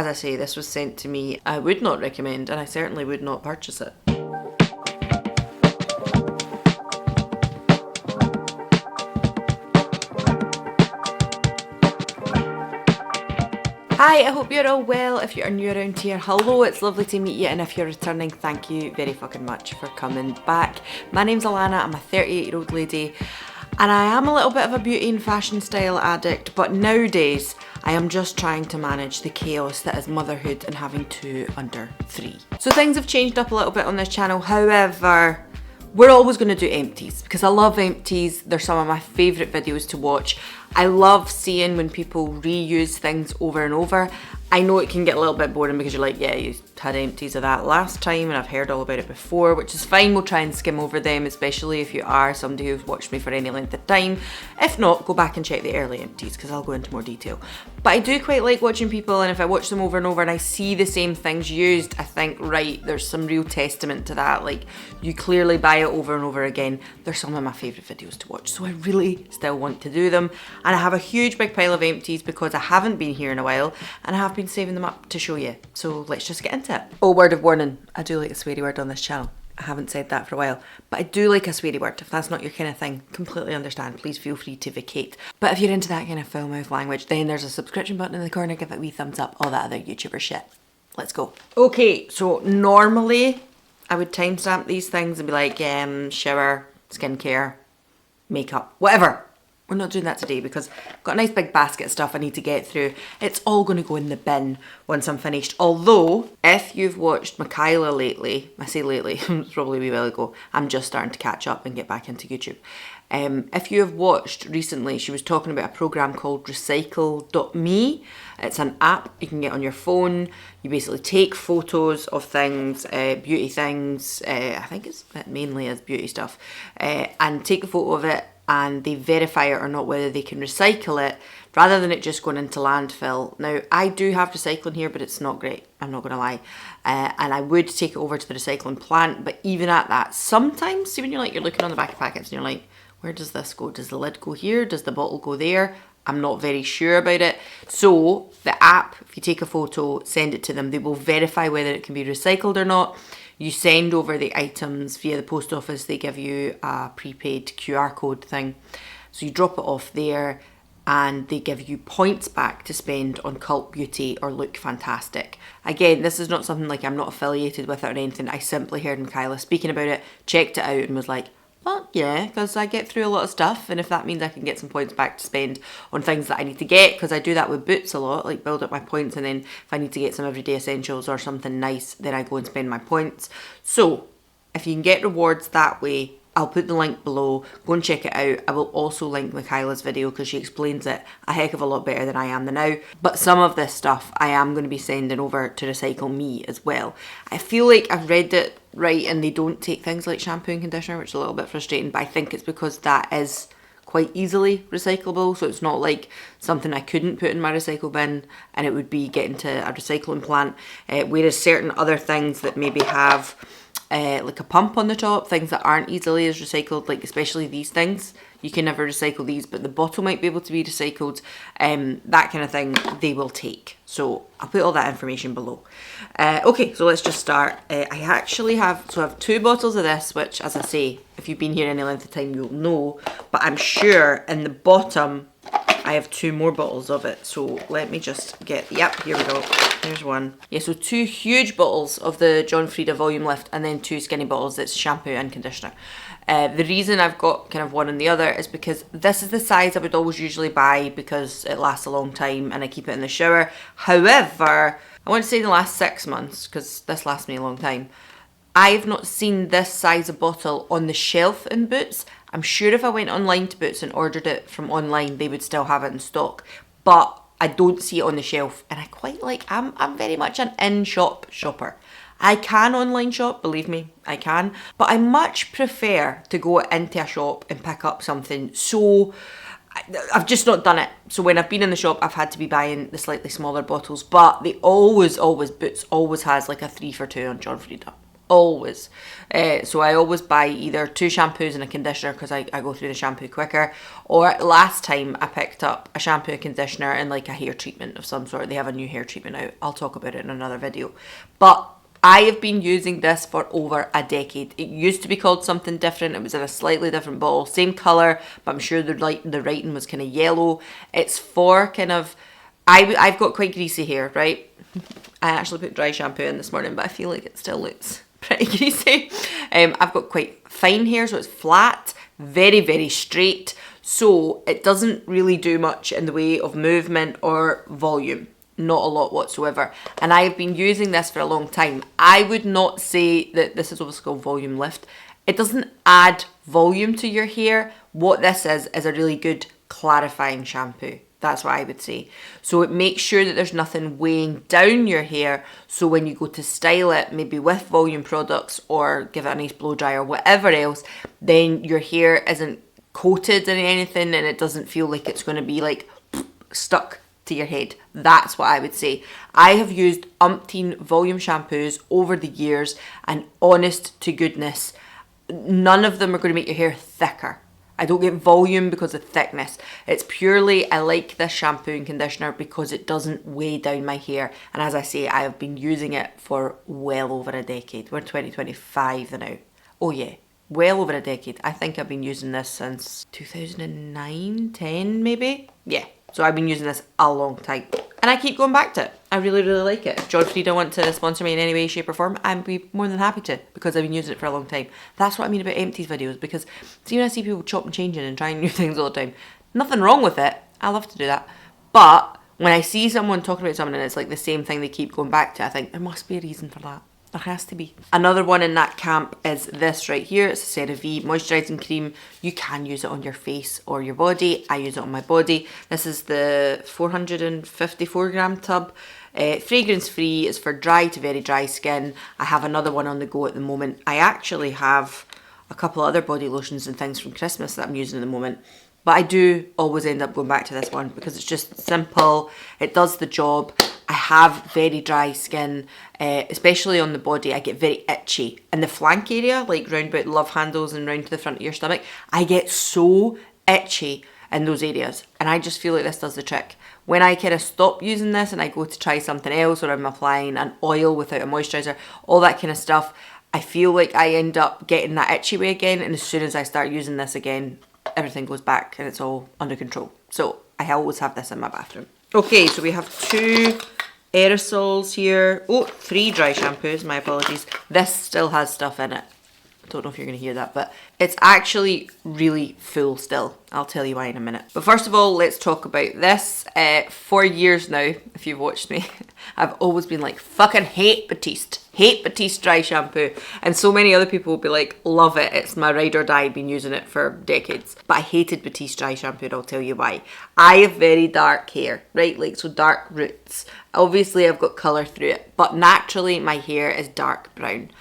as I say, this was sent to me. I would not recommend, and I certainly would not purchase it. Hi, I hope you're all well. If you're new around here, hello, it's lovely to meet you, and if you're returning, thank you very fucking much for coming back. My name's Alana, I'm a 38-year-old lady, and I am a little bit of a beauty and fashion style addict, but nowadays I am just trying to manage the chaos that is motherhood and having 2 under 3. So things have changed up a little bit on this channel, however, we're always going to do empties because I love empties. They're some of my favourite videos to watch. I love seeing when people reuse things over and over. I know it can get a little bit boring because you're like, yeah, you had empties of that last time and I've heard all about it before, which is fine. We'll try and skim over them, especially if you are somebody who's watched me for any length of time. If not, go back and check the early empties because I'll go into more detail. But I do quite like watching people, and if I watch them over and over and I see the same things used, I think, right, there's some real testament to that. Like, you clearly buy it over and over again. They're some of my favourite videos to watch, so I really still want to do them. And I have a huge big pile of empties because I haven't been here in a while and I have been saving them up to show you. So let's just get into it. Oh, word of warning, I do like a sweary word on this channel. I haven't said that for a while, but I do like a sweary word. If that's not your kind of thing, completely understand. Please feel free to vacate. But if you're into that kind of foul mouth language, then there's a subscription button in the corner. Give it a wee thumbs up, all that other YouTuber shit. Let's go. Okay, so normally I would timestamp these things and be like, shower, skincare, makeup, whatever. We're not doing that today because I've got a nice big basket of stuff I need to get through. It's all going to go in the bin once I'm finished. Although, if you've watched Michaela lately, I say lately, it's probably a wee while ago, I'm just starting to catch up and get back into YouTube. If you have watched recently, she was talking about a program called recycle.me. It's an app you can get on your phone. You basically take photos of things, beauty things, I think it's mainly as beauty stuff, and take a photo of it, and they verify it or not, whether they can recycle it, rather than it just going into landfill. Now, I do have recycling here, but it's not great, I'm not gonna lie. And I would take it over to the recycling plant, but even at that, sometimes, see when you're looking on the back of packets and you're like, where does this go? Does the lid go here? Does the bottle go there? I'm not very sure about it. So the app, if you take a photo, send it to them, they will verify whether it can be recycled or not. You send over the items via the post office. They give you a prepaid QR code thing. So you drop it off there and they give you points back to spend on Cult Beauty or Look Fantastic. Again, this is not something like I'm not affiliated with it or anything. I simply heard Michaela speaking about it, checked it out and was like, well, yeah, because I get through a lot of stuff, and if that means I can get some points back to spend on things that I need to get, because I do that with Boots a lot, like build up my points, and then if I need to get some everyday essentials or something nice, then I go and spend my points. So if you can get rewards that way, I'll put the link below, go and check it out. I will also link Michaela's video because she explains it a heck of a lot better than I am now. But some of this stuff I am going to be sending over to Recycle Me as well. I feel like I've read it right and they don't take things like shampoo and conditioner, which is a little bit frustrating, but I think it's because that is quite easily recyclable, so it's not like something I couldn't put in my recycle bin and it would be getting to a recycling plant, whereas certain other things that maybe have like a pump on the top, things that aren't easily as recycled, like especially these things, you can never recycle these, but the bottle might be able to be recycled, that kind of thing they will take. So I'll put all that information below. Okay, so let's just start. I actually have 2 bottles of this, which, as I say, if you've been here any length of time you'll know, but I'm sure in the bottom I have 2 more bottles of it. So let me just get, yep, here we go. There's one. Yeah, so 2 huge bottles of the John Frieda Volume Lift and then 2 skinny bottles that's shampoo and conditioner. The reason I've got kind of one and the other is because this is the size I would always usually buy because it lasts a long time and I keep it in the shower. However, I want to say in the last 6 months, because this lasts me a long time, I've not seen this size of bottle on the shelf in Boots. I'm sure if I went online to Boots and ordered it from online, they would still have it in stock. But I don't see it on the shelf, and I quite like, I'm very much an in-shop shopper. I can online shop, believe me, I can, but I much prefer to go into a shop and pick up something. So I've just not done it. So when I've been in the shop, I've had to be buying the slightly smaller bottles, but they always, Boots always has like a 3 for 2 on John Frieda. always. So I always buy either 2 shampoos and a conditioner because I go through the shampoo quicker. Or last time I picked up a shampoo and conditioner and like a hair treatment of some sort. They have a new hair treatment out. I'll talk about it in another video. But I have been using this for over a decade. It used to be called something different. It was in a slightly different bottle. Same colour, but I'm sure the writing was kind of yellow. It's for kind of... I've got quite greasy hair, right? I actually put dry shampoo in this morning, but I feel like it still looks pretty greasy. I've got quite fine hair, so it's flat, very, very straight. So it doesn't really do much in the way of movement or volume. Not a lot whatsoever. And I've been using this for a long time. I would not say that this is obviously called volume lift. It doesn't add volume to your hair. What this is a really good clarifying shampoo. That's what I would say. So it makes sure that there's nothing weighing down your hair. So when you go to style it, maybe with volume products or give it a nice blow dry or whatever else, then your hair isn't coated in anything and it doesn't feel like it's going to be like stuck to your head. That's what I would say. I have used umpteen volume shampoos over the years and honest to goodness, none of them are going to make your hair thicker. I don't get volume because of thickness. It's purely, I like this shampoo and conditioner because it doesn't weigh down my hair. And as I say, I have been using it for well over a decade. We're 2025 now. Oh yeah, well over a decade. I think I've been using this since 2009, 10 maybe? Yeah, so I've been using this a long time. And I keep going back to it. I really, really like it. If John Frieda want to sponsor me in any way, shape or form, I'd be more than happy to because I've been using it for a long time. That's what I mean about empties videos because see when I see people chop and changing and trying new things all the time, nothing wrong with it. I love to do that. But when I see someone talking about something and it's like the same thing they keep going back to, I think there must be a reason for that. There has to be. Another one in that camp is this right here. It's a CeraVe moisturizing cream. You can use it on your face or your body. I use it on my body. This is the 454 gram tub. Fragrance free. It's for dry to very dry skin. I have another one on the go at the moment. I actually have a couple other body lotions and things from Christmas that I'm using at the moment. But I do always end up going back to this one because it's just simple. It does the job. I have very dry skin, especially on the body. I get very itchy. In the flank area, like round about the love handles and round to the front of your stomach, I get so itchy in those areas. And I just feel like this does the trick. When I kind of stop using this and I go to try something else or I'm applying an oil without a moisturiser, all that kind of stuff, I feel like I end up getting that itchy way again. And as soon as I start using this again, everything goes back and it's all under control. So I always have this in my bathroom. Okay, so we have 2 aerosols here. Oh, 3 dry shampoos, my apologies. This still has stuff in it. I don't know if you're going to hear that, but it's actually really full still. I'll tell you why in a minute. But first of all, let's talk about this. For years now, if you've watched me, I've always been like, fucking hate Batiste. Hate Batiste dry shampoo. And so many other people will be like, love it. It's my ride or die. I've been using it for decades. But I hated Batiste dry shampoo and I'll tell you why. I have very dark hair, right? Like, so dark roots. Obviously, I've got colour through it. But naturally, my hair is dark brown.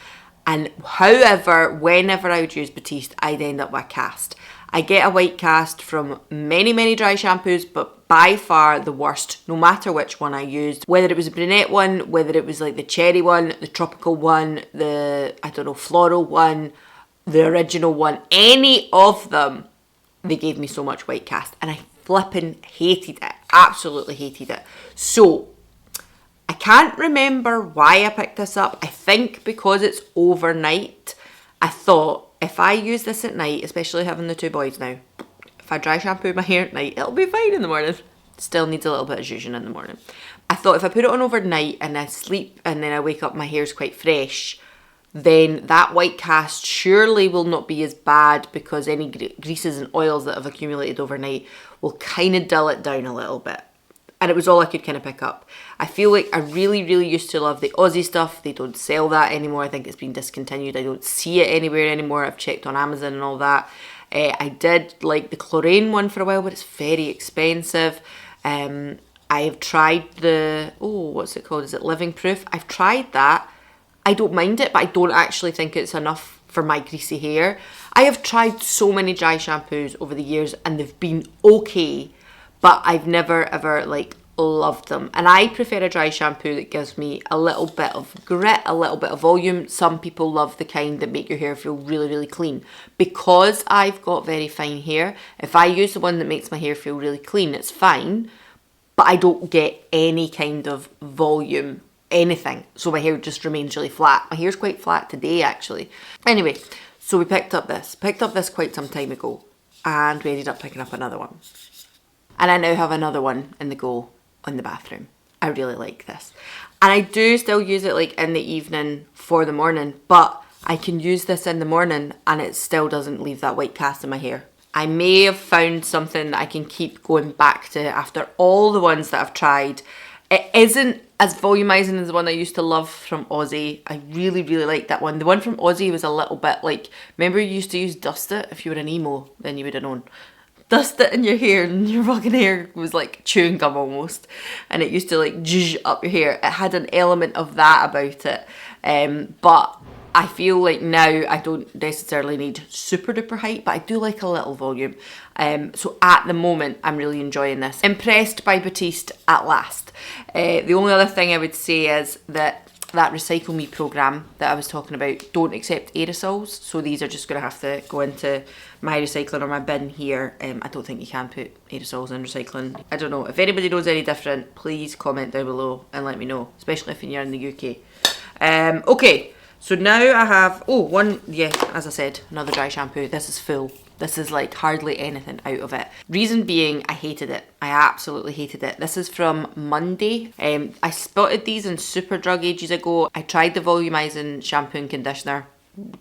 And however, whenever I would use Batiste, I'd end up with a cast. I get a white cast from many, many dry shampoos, but by far the worst, no matter which one I used. Whether it was a brunette one, whether it was like the cherry one, the tropical one, the, I don't know, floral one, the original one, any of them, they gave me so much white cast. And I flipping hated it, absolutely hated it. So, I can't remember why I picked this up. I think because it's overnight, I thought if I use this at night, especially having the 2 boys now, if I dry shampoo my hair at night, it'll be fine in the morning. Still needs a little bit of zhuzhing in the morning. I thought if I put it on overnight and I sleep and then I wake up, my hair's quite fresh, then that white cast surely will not be as bad because any greases and oils that have accumulated overnight will kind of dull it down a little bit. And it was all I could kind of pick up. I feel like I really, really used to love the Aussie stuff. They don't sell that anymore. I think it's been discontinued. I don't see it anywhere anymore. I've checked on Amazon and all that. I did like the chlorine one for a while, but it's very expensive. I have tried the, oh, what's it called? Is it Living Proof? I've tried that. I don't mind it, but I don't actually think it's enough for my greasy hair. I have tried so many dry shampoos over the years and they've been okay. But I've never ever like loved them. And I prefer a dry shampoo that gives me a little bit of grit, a little bit of volume. Some people love the kind that make your hair feel really, really clean. Because I've got very fine hair, if I use the one that makes my hair feel really clean, it's fine, but I don't get any kind of volume, anything. So my hair just remains really flat. My hair's quite flat today, actually. Anyway, so we picked up this quite some time ago, and we ended up picking up another one. And I now have another one in the go in the bathroom. I really like this. And I do still use it like in the evening for the morning, but I can use this in the morning and it still doesn't leave that white cast in my hair. I may have found something that I can keep going back to after all the ones that I've tried. It isn't as volumizing as the one I used to love from Aussie. I really, really like that one. The one from Aussie was a little bit like, remember you used to use Dust It? If you were an emo, then you would have known. Dust it in your hair and your fucking hair was like chewing gum almost. And it used to like zhuzh up your hair. It had an element of that about it. But I feel like now I don't necessarily need super duper height, but I do like a little volume. So at the moment, I'm really enjoying this. Impressed by Batiste at last. The only other thing I would say is that Recycle Me program that I was talking about don't accept aerosols. So these are just going to have to go into my recycling or my bin here. I don't think you can put aerosols in recycling. I don't know. If anybody knows any different, please comment down below and let me know, especially if you're in the UK. Okay. So now I have, as I said, another dry shampoo. This is full. This is like hardly anything out of it. Reason being, I hated it. I absolutely hated it. This is from Monday. I spotted these in Superdrug ages ago. I tried the volumizing shampoo and conditioner.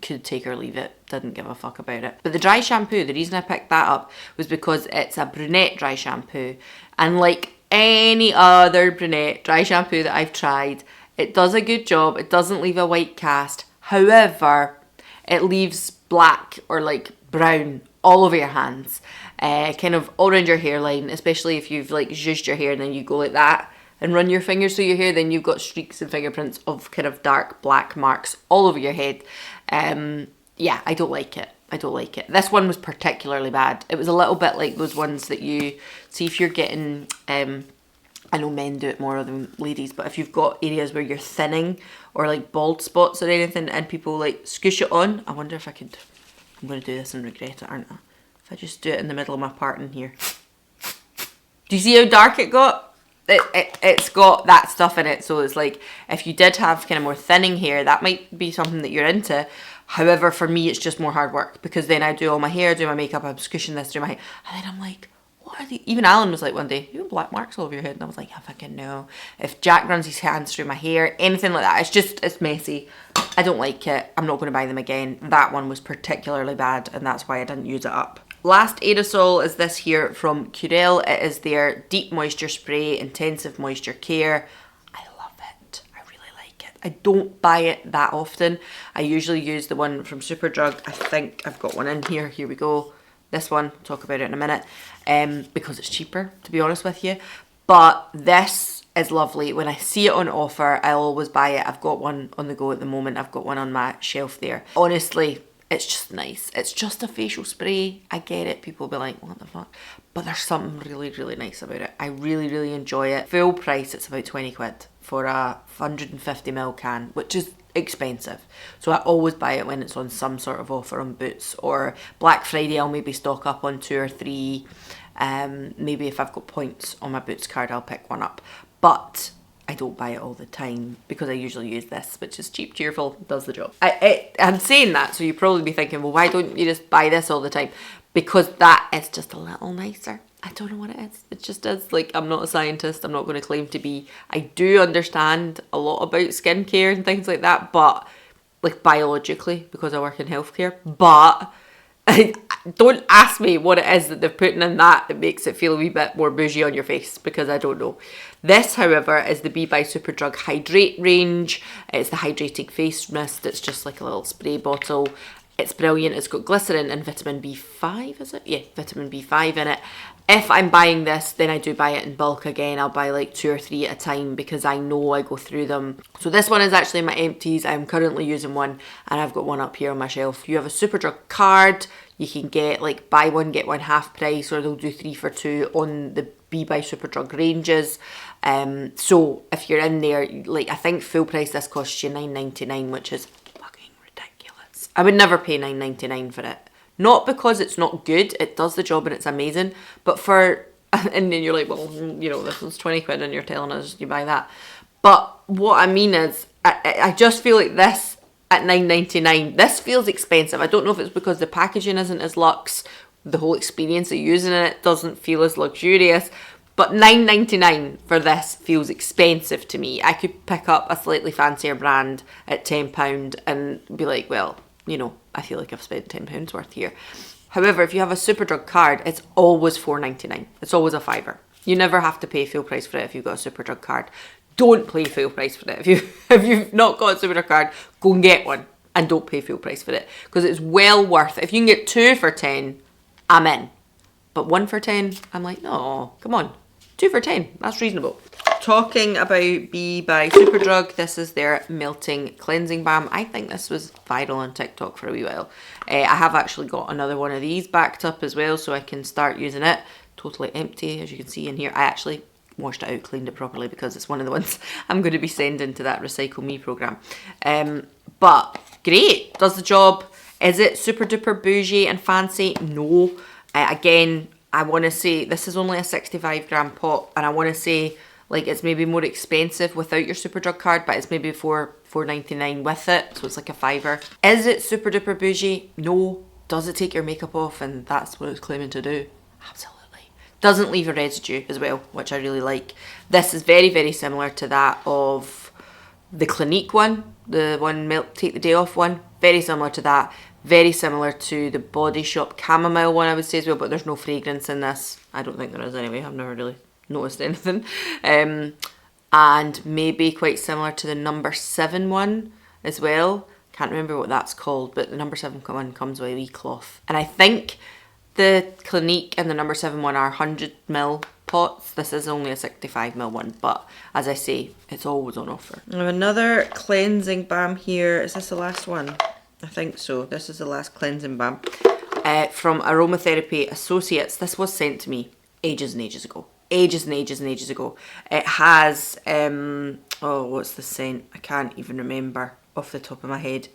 Could take or leave it. Didn't give a fuck about it. But the dry shampoo, the reason I picked that up was because it's a brunette dry shampoo. And like any other brunette dry shampoo that I've tried, it does a good job. It doesn't leave a white cast. However, it leaves black or like brown all over your hands. Kind of all around your hairline, especially if you've like zhuzhed your hair and then you go like that and run your fingers through your hair, then you've got streaks and fingerprints of kind of dark black marks all over your head. Yeah, I don't like it. I don't like it. This one was particularly bad. It was a little bit like those ones that you see if you're getting... I know men do it more than ladies, but if you've got areas where you're thinning or like bald spots or anything and people like scoosh it on, I wonder if I could, I'm going to do this and regret it, aren't I? If I just do it in the middle of my parting here. Do you see how dark it got? It's got that stuff in it, so it's like if you did have kind of more thinning hair, that might be something that you're into. However, for me, it's just more hard work because then I do all my hair, do my makeup, I'm scooshing this through my hair, and then I'm like, what are they? Even Alan was like one day, you have black marks all over your head. And I was like, I fucking know. If Jack runs his hands through my hair, anything like that, it's messy. I don't like it. I'm not going to buy them again. That one was particularly bad and that's why I didn't use it up. Last aerosol is this here from Curel. It is their Deep Moisture Spray Intensive Moisture Care. I love it. I really like it. I don't buy it that often. I usually use the one from Superdrug. I think I've got one in here. Here we go. This one, I'll talk about it in a minute, because it's cheaper, to be honest with you. But this is lovely. When I see it on offer, I'll always buy it. I've got one on the go at the moment. I've got one on my shelf there. Honestly, it's just nice. It's just a facial spray. I get it. People will be like, what the fuck? But there's something really, really nice about it. I really, really enjoy it. Full price, it's about 20 quid for a 150ml can, which is expensive. So I always buy it when it's on some sort of offer on Boots, or Black Friday I'll maybe stock up on 2 or 3. Maybe if I've got points on my Boots card I'll pick one up, but I don't buy it all the time because I usually use this, which is cheap, cheerful, does the job. I'm saying that, so you'd probably be thinking, well, why don't you just buy this all the time? Because that is just a little nicer. I don't know what it is. It just is. Like, I'm not a scientist. I'm not going to claim to be. I do understand a lot about skincare and things like that, but like biologically, because I work in healthcare. But don't ask me what it is that they're putting in that makes it feel a wee bit more bougie on your face, because I don't know. This, however, is the Be by Superdrug Hydrate range. It's the hydrating face mist. It's just like a little spray bottle. It's brilliant. It's got glycerin and vitamin B5, is it? Yeah, vitamin B5 in it. If I'm buying this, then I do buy it in bulk again. I'll buy like 2 or 3 at a time because I know I go through them. So this one is actually my empties. I'm currently using one and I've got one up here on my shelf. You have a Superdrug card. You can get like buy one, get one half price, or they'll do 3 for 2 on the Be by Superdrug ranges. So if you're in there, like, I think full price this costs you $9.99, which is fucking ridiculous. I would never pay $9.99 for it. Not because it's not good, it does the job and it's amazing, but for, and then you're like, well, you know, this was 20 quid and you're telling us you buy that. But what I mean is, I just feel like this at $9.99, this feels expensive. I don't know if it's because the packaging isn't as luxe, the whole experience of using it doesn't feel as luxurious, but $9.99 for this feels expensive to me. I could pick up a slightly fancier brand at £10 and be like, well, you know, I feel like I've spent £10 worth here. However, if you have a Superdrug card, it's always $4.99. It's always a fiver. You never have to pay full price for it if you've got a Superdrug card. Don't pay full price for it. If you've not got a Superdrug card, go and get one and don't pay full price for it, because it's well worth it. If you can get 2 for 10, I'm in. But 1 for 10, I'm like, no, come on. 2 for 10, that's reasonable. Talking about Be by Superdrug, this is their Melting Cleansing Balm. I think this was viral on TikTok for a wee while. I have actually got another one of these backed up as well, so I can start using it. Totally empty, as you can see in here. I actually washed it out, cleaned it properly, because it's one of the ones I'm going to be sending to that Recycle Me program. But great, does the job. Is it super duper bougie and fancy? No. Again, I want to say this is only a 65 gram pot, and I want to say, like, it's maybe more expensive without your Superdrug card, but it's maybe $4.99 with it, so it's like a fiver. Is it super duper bougie? No. Does it take your makeup off? And that's what it's claiming to do. Absolutely. Doesn't leave a residue as well, which I really like. This is very, very similar to that of the Clinique one, the one Take the Day Off one. Very similar to that. Very similar to the Body Shop Chamomile one, I would say as well, but there's no fragrance in this. I don't think there is anyway. I've never really noticed anything. And maybe quite similar to the number 7 one as well. Can't remember what that's called, but the number 7 one comes with a wee cloth. And I think the Clinique and the number 7 one are 100ml pots. This is only a 65ml one, but as I say, it's always on offer. I have another cleansing balm here. Is this the last one? I think so. This is the last cleansing balm from Aromatherapy Associates. This was sent to me ages and ages ago. Ages and ages and ages ago. It has, oh, what's the scent? I can't even remember off the top of my head.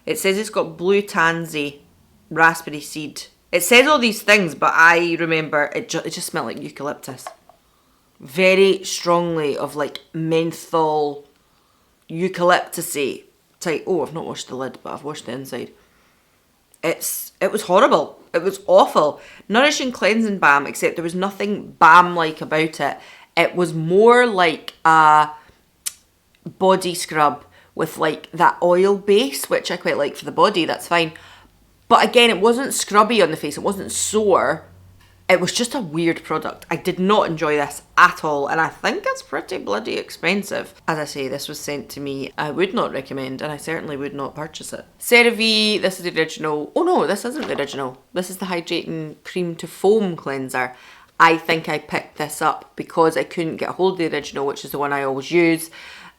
It says it's got blue tansy, raspberry seed. It says all these things, but I remember it just smelled like eucalyptus. Very strongly of like menthol, eucalyptus-y type. Oh, I've not washed the lid, but I've washed the inside. It was horrible. It was awful. Nourishing cleansing balm, except there was nothing balm-like about it. It was more like a body scrub with like that oil base, which I quite like for the body, that's fine. But again, it wasn't scrubby on the face, it wasn't sore. It was just a weird product. I did not enjoy this at all, and I think it's pretty bloody expensive. As I say, this was sent to me. I would not recommend, and I certainly would not purchase it. CeraVe, this is the original. Oh no, this isn't the original. This is the Hydrating Cream to Foam Cleanser. I think I picked this up because I couldn't get a hold of the original, which is the one I always use.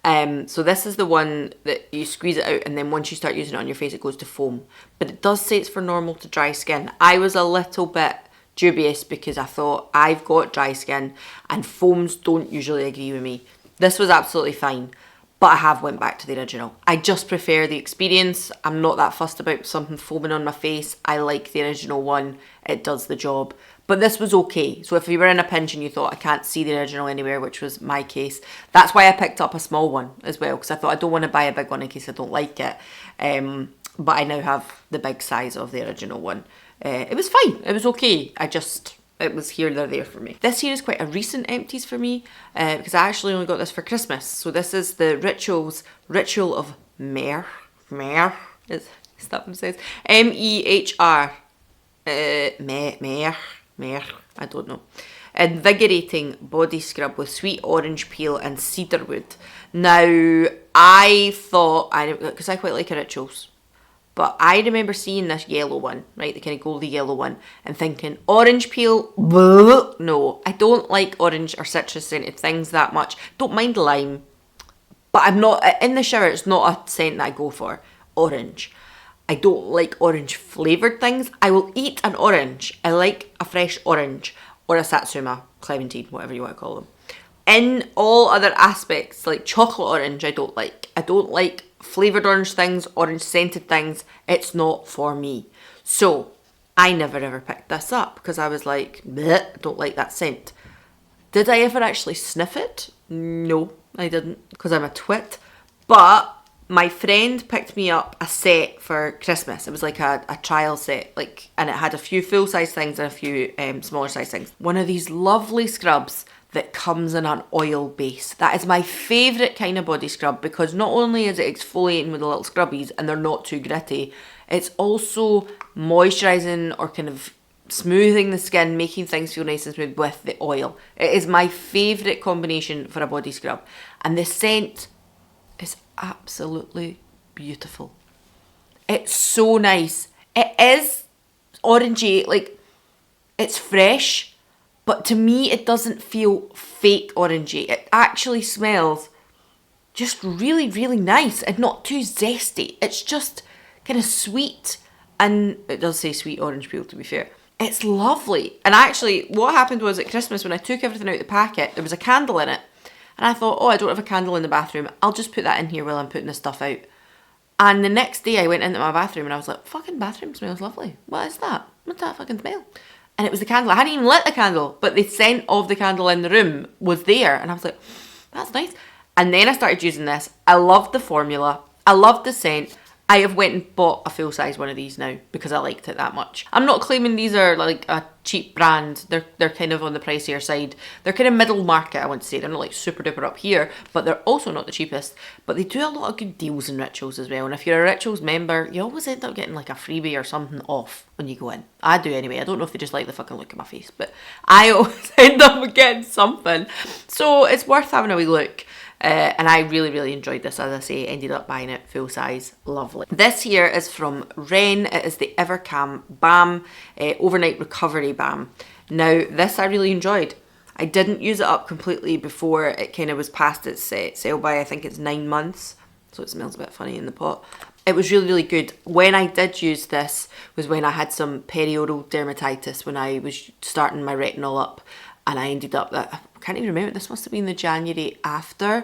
So this is the one that you squeeze it out, and then once you start using it on your face, it goes to foam. But it does say it's for normal to dry skin. I was a little bit dubious because I thought I've got dry skin and foams don't usually agree with me. This was absolutely fine, but I have went back to the original. I just prefer the experience. I'm not that fussed about something foaming on my face. I like the original one. It does the job. But this was okay. So if you were in a pinch and you thought I can't see the original anywhere, which was my case, that's why I picked up a small one as well, because I thought I don't want to buy a big one in case I don't like it. But I now have the big size of the original one. It was fine. It was okay. It was here or there for me. This here is quite a recent empties for me because I actually only got this for Christmas. So this is the Ritual of Mehr. Mehr is that what it says? M-E-H-R. Mehr. I don't know. Invigorating body scrub with sweet orange peel and cedarwood. Now, I thought, because I quite like Rituals, but I remember seeing this yellow one, right, the kind of goldy yellow one, and thinking, orange peel, bleh. No, I don't like orange or citrus scented things that much. Don't mind lime, but I'm not, in the shower, it's not a scent that I go for. Orange. I don't like orange flavoured things. I will eat an orange. I like a fresh orange or a Satsuma, Clementine, whatever you want to call them. In all other aspects, like chocolate orange, I don't like. I don't like flavoured orange things, orange scented things. It's not for me. So I never ever picked this up because I was like, bleh, I don't like that scent. Did I ever actually sniff it? No, I didn't, because I'm a twit. But my friend picked me up a set for Christmas. It was like a trial set, like, and it had a few full-size things and a few smaller size things. One of these lovely scrubs that comes in an oil base. That is my favourite kind of body scrub, because not only is it exfoliating with the little scrubbies and they're not too gritty, it's also moisturising or kind of smoothing the skin, making things feel nice and smooth with the oil. It is my favourite combination for a body scrub. And the scent is absolutely beautiful. It's so nice. It is orangey, like, it's fresh, but to me it doesn't feel fake orangey. It actually smells just really, really nice and not too zesty. It's just kind of sweet, and it does say sweet orange peel, to be fair. It's lovely. And actually what happened was at Christmas, when I took everything out of the packet, there was a candle in it. And I thought, oh, I don't have a candle in the bathroom. I'll just put that in here while I'm putting this stuff out. And the next day I went into my bathroom and I was like, fucking bathroom smells lovely. What is that? What's that fucking smell? And it was the candle. I hadn't even lit the candle, but the scent of the candle in the room was there. And I was like, that's nice. And then I started using this. I loved the formula. I loved the scent. I have went and bought a full-size one of these now because I liked it that much. I'm not claiming these are like a cheap brand. They're kind of on the pricier side. They're kind of middle market, I want to say. They're not like super duper up here, but they're also not the cheapest. But they do a lot of good deals in Rituals as well. And if you're a Rituals member, you always end up getting like a freebie or something off when you go in. I do anyway. I don't know if they just like the fucking look of my face, but I always end up getting something. So it's worth having a wee look. And I really, really enjoyed this, as I say. Ended up buying it full size. Lovely. This here is from Ren. It is the Evercam Balm Overnight Recovery Balm. Now, this I really enjoyed. I didn't use it up completely before it kind of was past its sale by, I think it's 9 months. So it smells a bit funny in the pot. It was really, really good. When I did use this was when I had some perioral dermatitis, when I was starting my retinol up. And I ended up, I can't even remember, this must have been the January after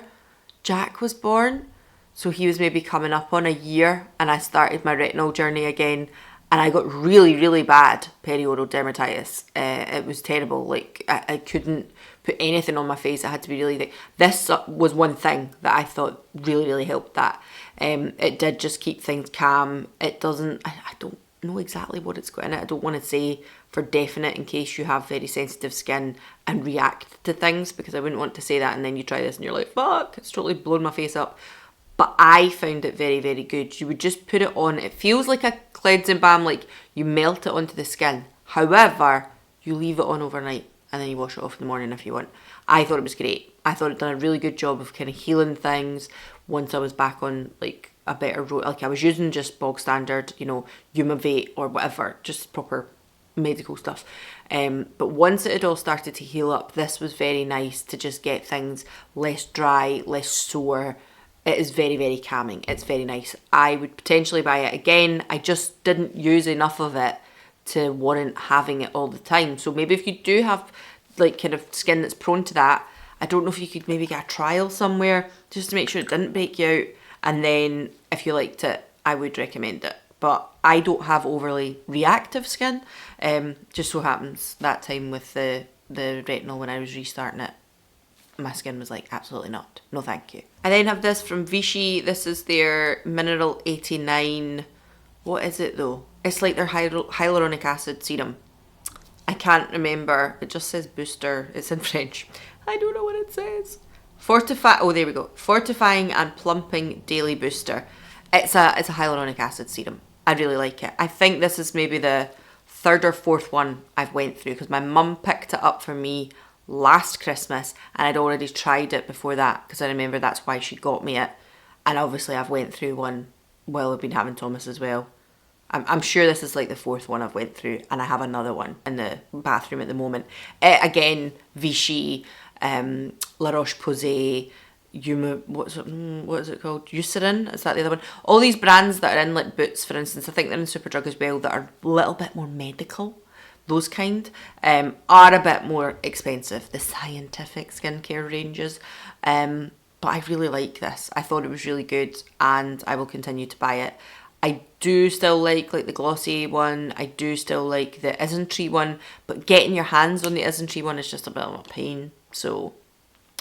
Jack was born. So he was maybe coming up on a year, and I started my retinol journey again. And I got really, really bad perioral dermatitis. It was terrible. Like, I couldn't put anything on my face. It had to be really thick. This was one thing that I thought really, really helped that. It did just keep things calm. It doesn't, I don't know exactly what it's got in it. I don't want to say for definite in case you have very sensitive skin and react to things, because I wouldn't want to say that and then you try this and you're like, fuck, it's totally blown my face up. But I found it very, very good. You would just put it on. It feels like a cleansing balm, like you melt it onto the skin. However, you leave it on overnight and then you wash it off in the morning if you want. I thought it was great. I thought it done a really good job of kind of healing things once I was back on like a better road. Like I was using just bog standard, you know, Humavate or whatever, just proper medical stuff. But once it had all started to heal up, this was very nice to just get things less dry, less sore. It is very, very calming. It's very nice. I would potentially buy it again. I just didn't use enough of it to warrant having it all the time. So maybe if you do have like kind of skin that's prone to that, I don't know if you could maybe get a trial somewhere just to make sure it didn't break you out. And then if you liked it, I would recommend it. But I don't have overly reactive skin. Just so happens that time with the retinol when I was restarting it, my skin was like, absolutely not. No, thank you. I then have this from Vichy. This is their Mineral 89. What is it though? It's like their hyaluronic acid serum. I can't remember. It just says booster. It's in French. I don't know what it says. Oh, there we go. Fortifying and plumping daily booster. It's a hyaluronic acid serum. I really like it. I think this is maybe the third or fourth one I've went through, because my mum picked it up for me last Christmas and I'd already tried it before that, because I remember that's why she got me it. And obviously I've went through one while I've been having Thomas as well. I'm sure this is like the fourth one I've went through, and I have another one in the bathroom at the moment. Again, Vichy, La Roche-Posay, what is it called? Eucerin? Is that the other one? All these brands that are in like Boots, for instance, I think they're in Superdrug as well, that are a little bit more medical. those kind, are a bit more expensive, the scientific skincare ranges. But I really like this. I thought it was really good and I will continue to buy it. I do still like the Glossier one. I do still like the Isntree one, but getting your hands on the Isntree one is just a bit of a pain. So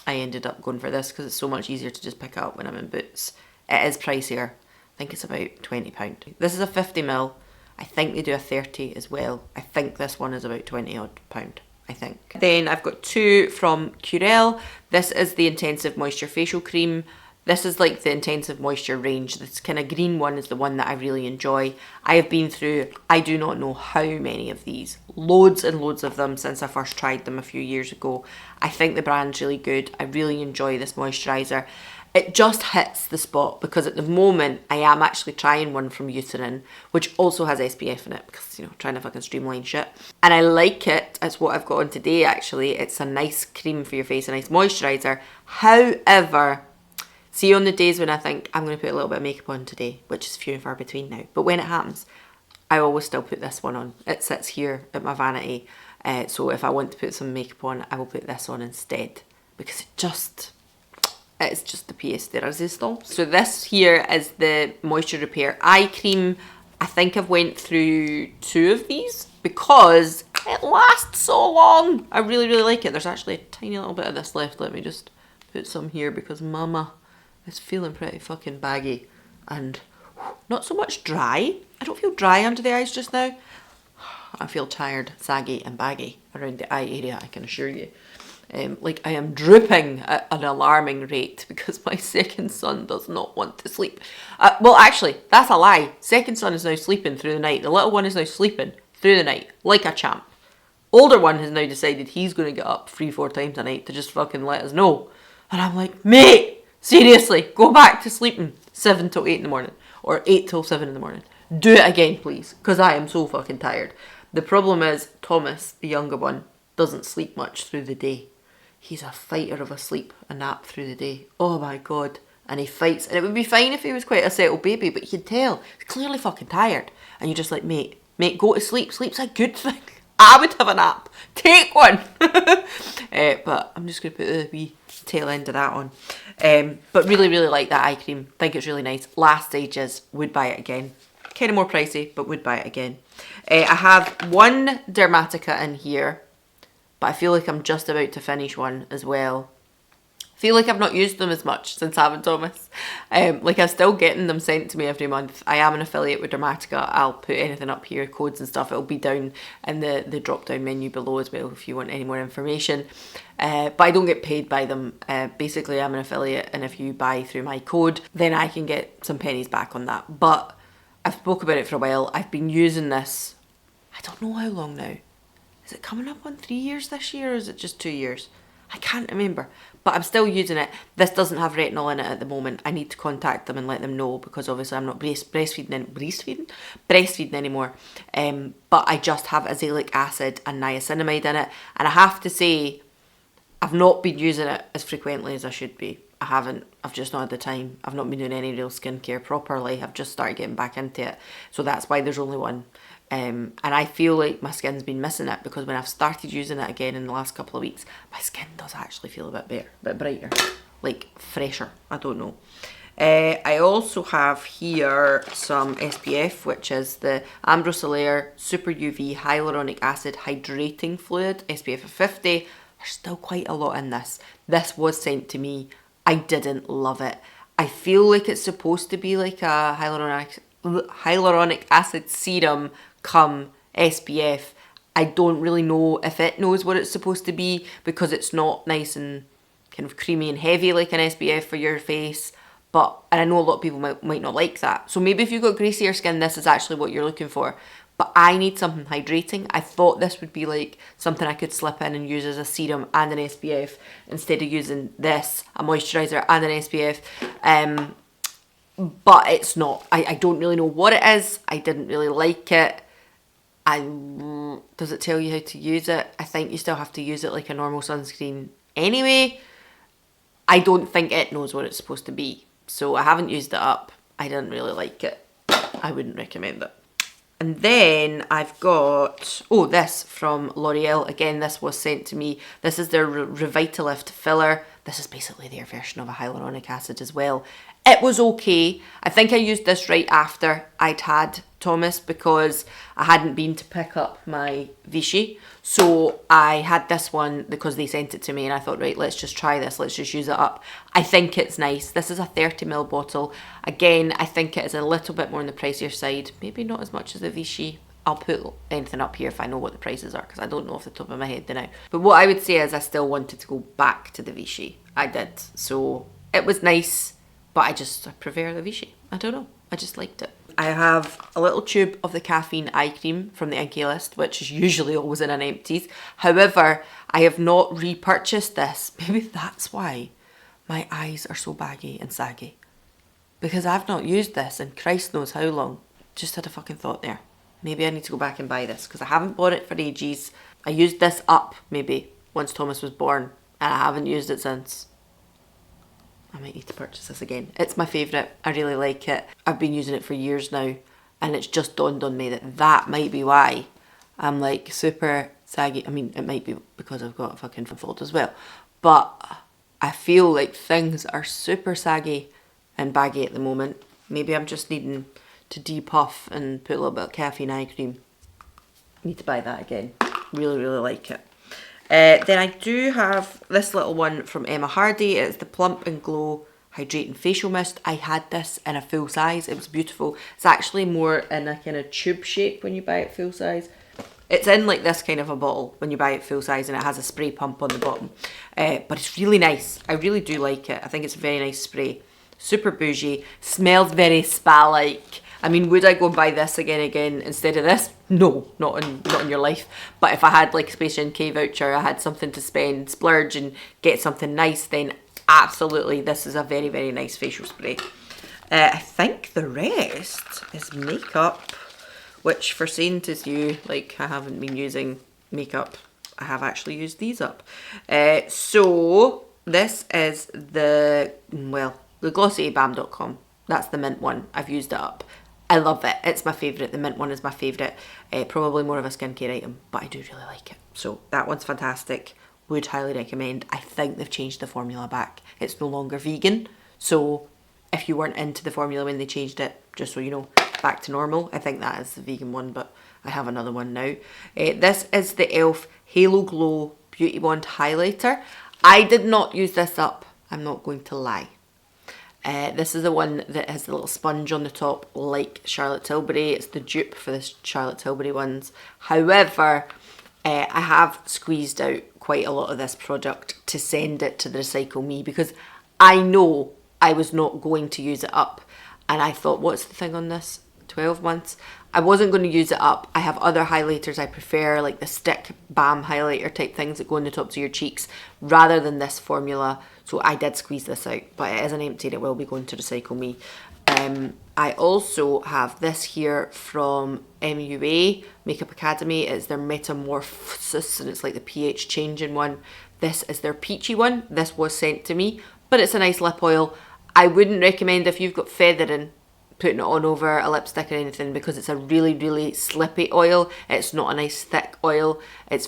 I ended up going for this because it's so much easier to just pick up when I'm in Boots. It is pricier. I think it's about £20. This is a 50ml. I think they do a 30 as well. I think this one is about £20 odd, I think. Then I've got two from Curel. This is the Intensive Moisture Facial Cream. This is like the Intensive Moisture range. This kind of green one is the one that I really enjoy. I have been through, I do not know how many of these. Loads and loads of them since I first tried them a few years ago. I think the brand's really good. I really enjoy this moisturiser. It just hits the spot because at the moment I am actually trying one from Eucerin, which also has SPF in it because, you know, trying to fucking streamline shit. And I like it. It's what I've got on today actually. It's a nice cream for your face, a nice moisturiser. However, see, on the days when I think I'm going to put a little bit of makeup on today, which is few and far between now, but when it happens, I always still put this one on. It sits here at my vanity. So if I want to put some makeup on, I will put this on instead because it's just the pièce de résistance. So this here is the Moisture Repair Eye Cream. I think I've went through two of these because it lasts so long. I really, really like it. There's actually a tiny little bit of this left. Let me just put some here because mama is feeling pretty fucking baggy and not so much dry. I don't feel dry under the eyes just now. I feel tired, saggy and baggy around the eye area, I can assure you. Like I am drooping at an alarming rate because my second son does not want to sleep. Well, actually, that's a lie. Second son is now sleeping through the night. The little one is now sleeping through the night like a champ. Older one has now decided he's going to get up 3-4 times a night to just fucking let us know. And I'm like, mate, seriously, go back to sleeping 7 till 8 in the morning or 8 till 7 in the morning. Do it again, please, because I am so fucking tired. The problem is Thomas, the younger one, doesn't sleep much through the day. He's a fighter of a sleep, a nap through the day. Oh my God. And he fights. And it would be fine if he was quite a settled baby, but you'd tell. He's clearly fucking tired. And you're just like, mate, go to sleep. Sleep's a good thing. I would have a nap. Take one. But I'm just going to put the wee tail end of that on. But really, really like that eye cream. Think it's really nice. Last stages. Would buy it again. Kind of more pricey, but would buy it again. I have one Dermatica in here. But I feel like I'm just about to finish one as well. I feel like I've not used them as much since having Thomas. Like I'm still getting them sent to me every month. I am an affiliate with Dermatica. I'll put anything up here, codes and stuff. It'll be down in the drop down menu below as well if you want any more information. But I don't get paid by them. Basically I'm an affiliate and if you buy through my code, then I can get some pennies back on that. But I've spoke about it for a while. I've been using this, I don't know how long now. Is it coming up on 3 years this year or is it just 2 years? I can't remember, but I'm still using it. This doesn't have retinol in it at the moment. I need to contact them and let them know because obviously I'm not breastfeeding anymore. But I just have azelaic acid and niacinamide in it. And I have to say, I've not been using it as frequently as I should be. I haven't. I've just not had the time. I've not been doing any real skincare properly. I've just started getting back into it. So that's why there's only one. And I feel like my skin's been missing it because when I've started using it again in the last couple of weeks, my skin does actually feel a bit better, a bit brighter, like fresher. I don't know. I also have here some SPF, which is the Ambre Solaire Super UV Hyaluronic Acid Hydrating Fluid, SPF of 50. There's still quite a lot in this. This was sent to me. I didn't love it. I feel like it's supposed to be like a hyaluronic acid serum come SPF. I don't really know if it knows what it's supposed to be because it's not nice and kind of creamy and heavy like an SPF for your face. And I know a lot of people might not like that. So maybe if you've got greasier skin, this is actually what you're looking for. But I need something hydrating. I thought this would be like something I could slip in and use as a serum and an SPF instead of using this, a moisturiser and an SPF. But it's not. I don't really know what it is. I didn't really like it. Does it tell you how to use it? I think you still have to use it like a normal sunscreen anyway. I don't think it knows what it's supposed to be. So I haven't used it up. I didn't really like it. I wouldn't recommend it. And then I've got, oh, this from L'Oreal. Again, this was sent to me. This is their Revitalift filler. This is basically their version of a hyaluronic acid as well. It was okay. I think I used this right after I'd had Thomas because I hadn't been to pick up my Vichy. So I had this one because they sent it to me and I thought, right, let's just try this. Let's just use it up. I think it's nice. This is a 30ml bottle. Again, I think it is a little bit more on the pricier side. Maybe not as much as the Vichy. I'll put anything up here if I know what the prices are because I don't know off the top of my head now. But what I would say is I still wanted to go back to the Vichy. I did. So it was nice, but I prefer the Vichy. I don't know. I just liked it. I have a little tube of the caffeine eye cream from the Inkey List, which is usually always in an empties. However, I have not repurchased this. Maybe that's why my eyes are so baggy and saggy. Because I've not used this in Christ knows how long. Just had a fucking thought there. Maybe I need to go back and buy this because I haven't bought it for ages. I used this up maybe once Thomas was born and I haven't used it since. I might need to purchase this again. It's my favourite. I really like it. I've been using it for years now and it's just dawned on me that might be why I'm like super saggy. I mean, it might be because I've got a fucking fold as well. But I feel like things are super saggy and baggy at the moment. Maybe I'm just needing to depuff and put a little bit of caffeine eye cream. Need to buy that again. Really, really like it. Then I do have this little one from Emma Hardy. It's the Plump and Glow Hydrating Facial Mist. I had this in a full size. It was beautiful. It's actually more in a kind of tube shape when you buy it full size. It's in like this kind of a bottle when you buy it full size and it has a spray pump on the bottom. But it's really nice. I really do like it. I think it's a very nice spray. Super bougie. Smells very spa-like. I mean, would I go and buy this again instead of this? No, not in your life. But if I had like a Space NK voucher, I had something to spend, splurge and get something nice, then absolutely this is a very, very nice facial spray. I think the rest is makeup, which for saying to you, like I haven't been using makeup, I have actually used these up. So this is the glossierbalm.com. That's the mint one. I've used it up. I love it. It's my favourite. The mint one is my favourite. Probably more of a skincare item, but I do really like it. So that one's fantastic. Would highly recommend. I think they've changed the formula back. It's no longer vegan. So if you weren't into the formula when they changed it, just so you know, back to normal. I think that is the vegan one, but I have another one now. This is the e.l.f. Halo Glow Beauty Wand Highlighter. I did not use this up. I'm not going to lie. This is the one that has the little sponge on the top like Charlotte Tilbury. It's the dupe for the Charlotte Tilbury ones. However, I have squeezed out quite a lot of this product to send it to the Recycle Me because I know I was not going to use it up. And I thought, what's the thing on this? 12 months? I wasn't going to use it up. I have other highlighters I prefer, like the stick balm highlighter type things that go on the tops of your cheeks rather than this formula. So I did squeeze this out, but it is an empty and it will be going to Recycle Me. I also have this here from MUA, Makeup Academy. It's their Metamorphosis and it's like the pH changing one. This is their peachy one. This was sent to me, but it's a nice lip oil. I wouldn't recommend if you've got feathering putting it on over a lipstick or anything because it's a really, really slippy oil. It's not a nice thick oil. It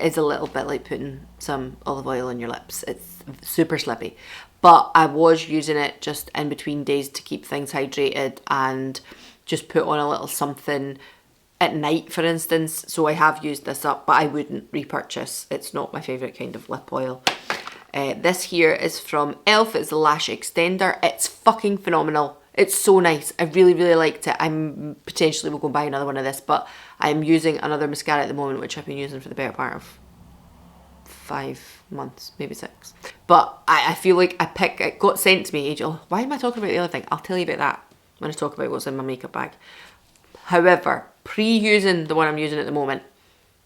is a little bit like putting some olive oil on your lips. It's super slippy. But I was using it just in between days to keep things hydrated and just put on a little something at night, for instance. So I have used this up, but I wouldn't repurchase. It's not my favourite kind of lip oil. This here is from e.l.f. It's the Lash Extender. It's fucking phenomenal. It's so nice. I really, really liked it. I'm potentially will go and buy another one of this, but I'm using another mascara at the moment, which I've been using for the better part of 5 months, maybe 6. But I feel like it got sent to me age. Oh, why am I talking about the other thing? I'll tell you about that when I talk about what's in my makeup bag. However, pre-using the one I'm using at the moment,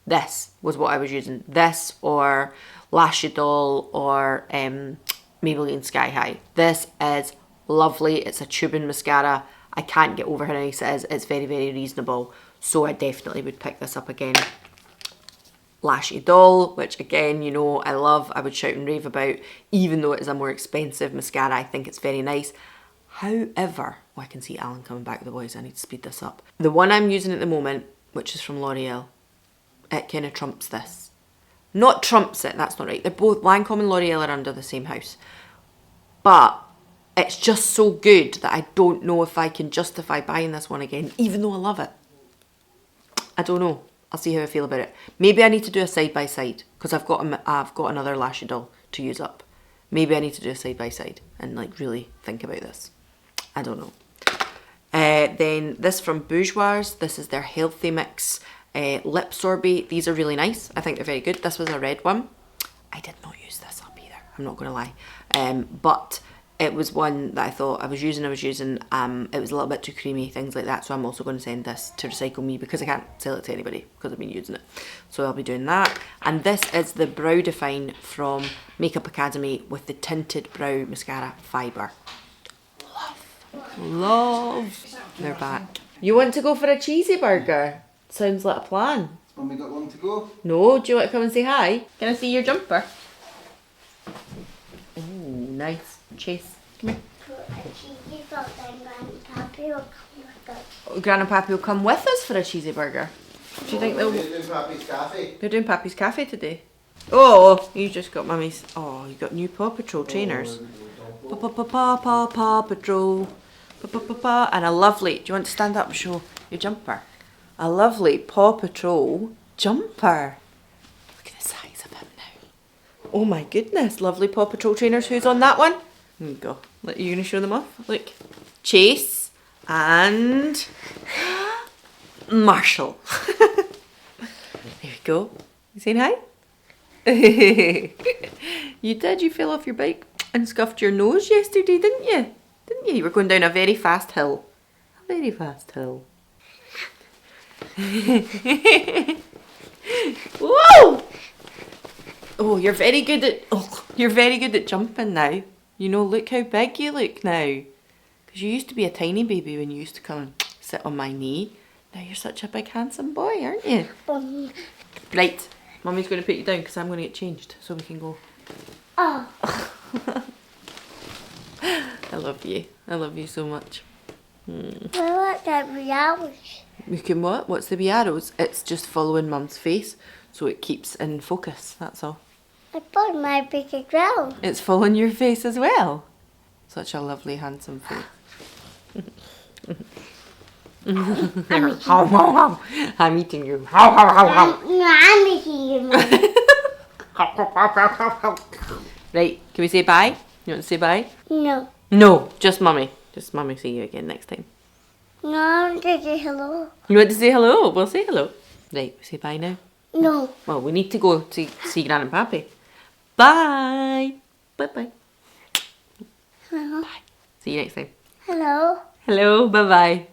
this was what I was using. This or Lash Idol or Maybelline Sky High. This is lovely. It's a tubing mascara. I can't get over how nice it is. It's very, very reasonable. So I definitely would pick this up again. Lash Idol, which again, you know, I love. I would shout and rave about. Even though it is a more expensive mascara, I think it's very nice. However, oh, I can see Alan coming back with the voice. I need to speed this up. The one I'm using at the moment, which is from L'Oreal, it kind of trumps this. Not trumps it, that's not right. They're both, Lancome and L'Oreal are under the same house. But it's just so good that I don't know if I can justify buying this one again, even though I love it. I don't know. I'll see how I feel about it. Maybe I need to do a side by side because I've got another Lash Idol to use up. Maybe I need to do a side by side and like really think about this. I don't know. Then this from Bourjois. This is their Healthy Mix Lip Sorbet. These are really nice. I think they're very good. This was a red one. I did not use this up either. I'm not going to lie. But it was one that I thought I was using. It was a little bit too creamy, things like that. So I'm also going to send this to Recycle Me because I can't sell it to anybody because I've been using it. So I'll be doing that. And this is the Brow Define from Makeup Academy with the Tinted Brow Mascara Fibre. Love. They're back. You want to go for a cheesy burger? Sounds like a plan. Mummy got long to go? No, do you want to come and say hi? Can I see your jumper? Oh, nice. Chase, come here. Gran and Pappy will come with us for a cheesy burger. Do you think they'll... They're doing Pappy's Cafe. They're doing Pappy's Cafe today. Oh, you just got Mummy's... Oh, you got new Paw Patrol trainers. Paw Patrol. And a lovely... Do you want to stand up and show your jumper? A lovely Paw Patrol jumper. Look at the size of him now. Oh my goodness, lovely Paw Patrol trainers. Who's on that one? There you go. Look, you're going to show them off? Look. Chase and Marshall. There we go. You saying hi? You did. You fell off your bike and scuffed your nose yesterday, didn't you? Didn't you? You were going down a very fast hill. A very fast hill. Whoa! Oh, you're very good at jumping now. You know, look how big you look now. Because you used to be a tiny baby when you used to come and sit on my knee. Now you're such a big handsome boy, aren't you? Right, Mummy's going to put you down because I'm going to get changed so we can go. Oh. I love you. I love you so much. What about that arrows? We can what? What's the wee arrows? It's just following Mum's face so it keeps in focus, that's all. I put my big as well. It's following your face as well. Such a lovely, handsome face. I'm eating you. I'm eating you, Mom. Right, can we say bye? You want to say bye? No. No, just Mummy. Just Mummy, see you again next time. No, I want to say hello. You want to say hello? We'll say hello. Right, we say bye now. No. Well, we need to go to see Gran and Pappy. Bye. Bye-bye. Hello. Bye. See you next time. Hello. Hello, bye-bye.